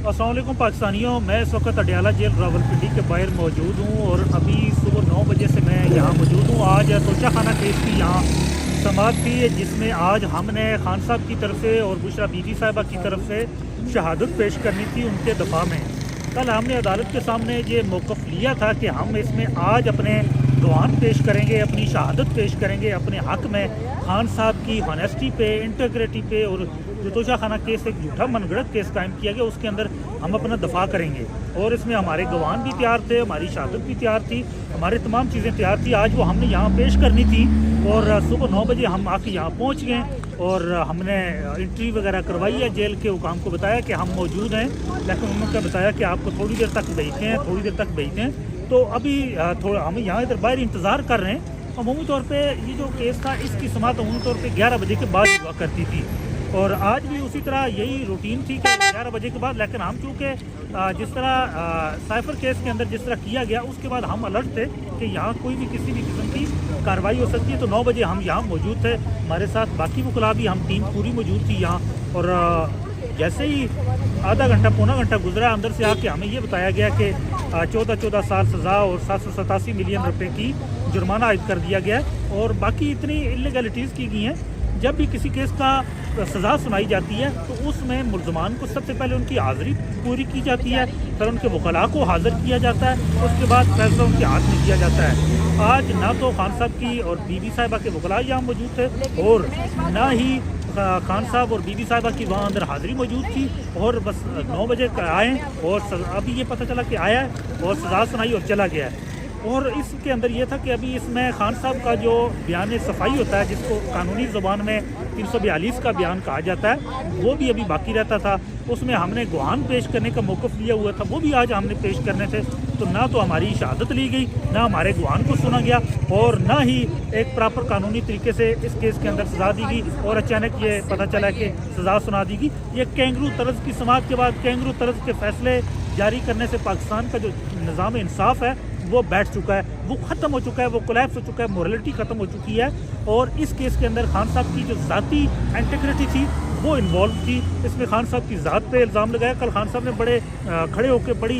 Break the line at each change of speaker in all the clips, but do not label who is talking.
अस्सलाम वालेकुम पाकिस्तानियों, मैं इस वक्त अडयाला जेल रावलपिंडी के बाहर मौजूद हूँ और अभी सुबह 9 बजे से मैं यहाँ मौजूद हूँ। आज तोशा खाना केस की यहाँ समाअत थी, जिसमें आज हमने खान साहब की तरफ से और बुशरा बीबी साहिबा की तरफ से शहादत पेश करनी थी उनके दफा में। कल हमने अदालत के सामने ये मौक़िफ़ लिया था कि हम इसमें आज अपने गवाह पेश करेंगे, अपनी शहादत पेश करेंगे अपने हक़ में खान साहब की ऑनेस्टी पे, इंटीग्रिटी पे, और जो तोशा खाना केस एक झूठा मनगढ़ंत केस कायम किया गया उसके अंदर हम अपना दफा करेंगे। और इसमें हमारे गवाह भी तैयार थे, हमारी शहादत भी तैयार थी, हमारी तमाम चीज़ें तैयार थी। आज वो हमने यहाँ पेश करनी थी और सुबह 9 बजे हम आके यहाँ पहुँच गए और हमने इंट्री वगैरह करवाई है। जेल के हुकाम को बताया कि हम मौजूद हैं, लेकिन उन्होंने बताया कि आपको थोड़ी देर तक भेजते हैं, थोड़ी देर तक भेजते हैं। तो अभी थोड़ा हम यहाँ इधर बाहर इंतज़ार कर रहे हैं। अमूमी तौर पे ये जो केस था इसकी समाअत अमूमी तौर पे 11 बजे के बाद हुआ करती थी और आज भी उसी तरह यही रूटीन थी कि 11 बजे के बाद। लेकिन हम चूँकि जिस तरह साइफर केस के अंदर जिस तरह किया गया उसके बाद हम अलर्ट थे कि यहाँ कोई भी किसी भी किस्म की कार्रवाई हो सकती है। तो 9 बजे हम यहाँ मौजूद थे, हमारे साथ बाकी वकला भी, हम टीम पूरी मौजूद थी यहाँ। और जैसे ही आधा घंटा पौना घंटा गुजरा, अंदर से आके हमें ये बताया गया कि 14 साल सज़ा और 787 मिलियन रुपए की जुर्माना आयद कर दिया गया है और बाकी इतनी इलीगलिटीज़ की गई हैं। जब भी किसी केस का सज़ा सुनाई जाती है तो उसमें मुल्ज़मान को सबसे पहले उनकी हाज़िरी पूरी की जाती है, फिर उनके वकला को हाज़िर किया जाता है, उसके बाद फैसला उनके हाथ में किया जाता है। आज ना तो खान साहब की और बीबी साहिबा के वकला यहाँ मौजूद थे और ना ही खान साहब और बीबी साहिबा की वहाँ अंदर हाज़िरी मौजूद थी। और बस 9 बजे आए और अभी ये पता चला कि आया है और सज़ा सुनाई और चला गया है। और इसके अंदर ये था कि अभी इसमें खान साहब का जो बयान सफाई होता है, जिसको कानूनी ज़बान में 342 का बयान कहा जाता है, वो भी अभी बाकी रहता था। उसमें हमने गवाह पेश करने का मौक़िफ़ लिया हुआ था, वो भी आज हमने पेश करने थे। तो ना तो हमारी शहादत ली गई, ना हमारे गवाह को सुना गया और ना ही एक प्रॉपर कानूनी तरीके से इस केस के अंदर सज़ा दी गई। और अचानक ये पता चला कि सज़ा सुना दी गई। ये कैंगरू तर्ज की समाअत के बाद कैंगरू तर्ज के फैसले जारी करने से पाकिस्तान का जो निज़ाम इंसाफ है वो बैठ चुका है, वो ख़त्म हो चुका है, वो कोलैप्स हो चुका है, मोरलिटी ख़त्म हो चुकी है। और इस केस के अंदर खान साहब की जो ज़ाती इंटीग्रिटी थी वो इन्वॉल्व थी। इसमें खान साहब की ज़ात पे इल्ज़ाम लगाया। कल खान साहब ने बड़े खड़े होकर बड़ी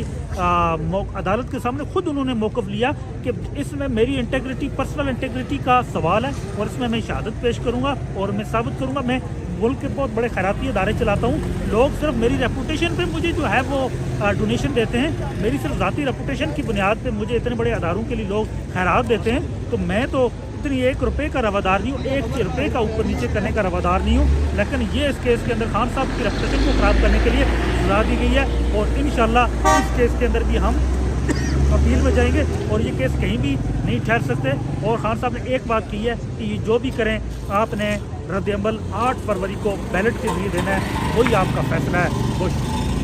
अदालत के सामने खुद उन्होंने मौक़िफ़ लिया कि इसमें मेरी इंटीग्रिटी, पर्सनल इंटीग्रिटी का सवाल है और इसमें मैं शहादत पेश करूँगा और मैं साबित करूँगा मैं मुल्क के बहुत बड़े खैराती इदारे चलाता हूँ। लोग सिर्फ मेरी रेपूटेशन पे मुझे जो है वो डोनेशन देते हैं, मेरी सिर्फ ज़ाती रेपूटेशन की बुनियाद पे मुझे इतने बड़े अदारों के लिए लोग खैरात देते हैं। तो मैं तो इतनी 1 रुपये का रवादार नहीं हूँ, 1 रुपये का ऊपर नीचे करने का रवादार नहीं हूँ। लेकिन ये इस केस के अंदर खान साहब की रेपूटेशन को ख़राब करने के लिए सज़ा दी गई है और इंशाल्लाह इस केस के अंदर भी हम अपील में जाएंगे और ये केस कहीं भी नहीं ठहर सकते। और खान साहब ने एक बात की है कि जो भी करें आपने रद्द अमल 8 फरवरी को बैलेट के जरिए देना है, वही आपका फैसला है। खुश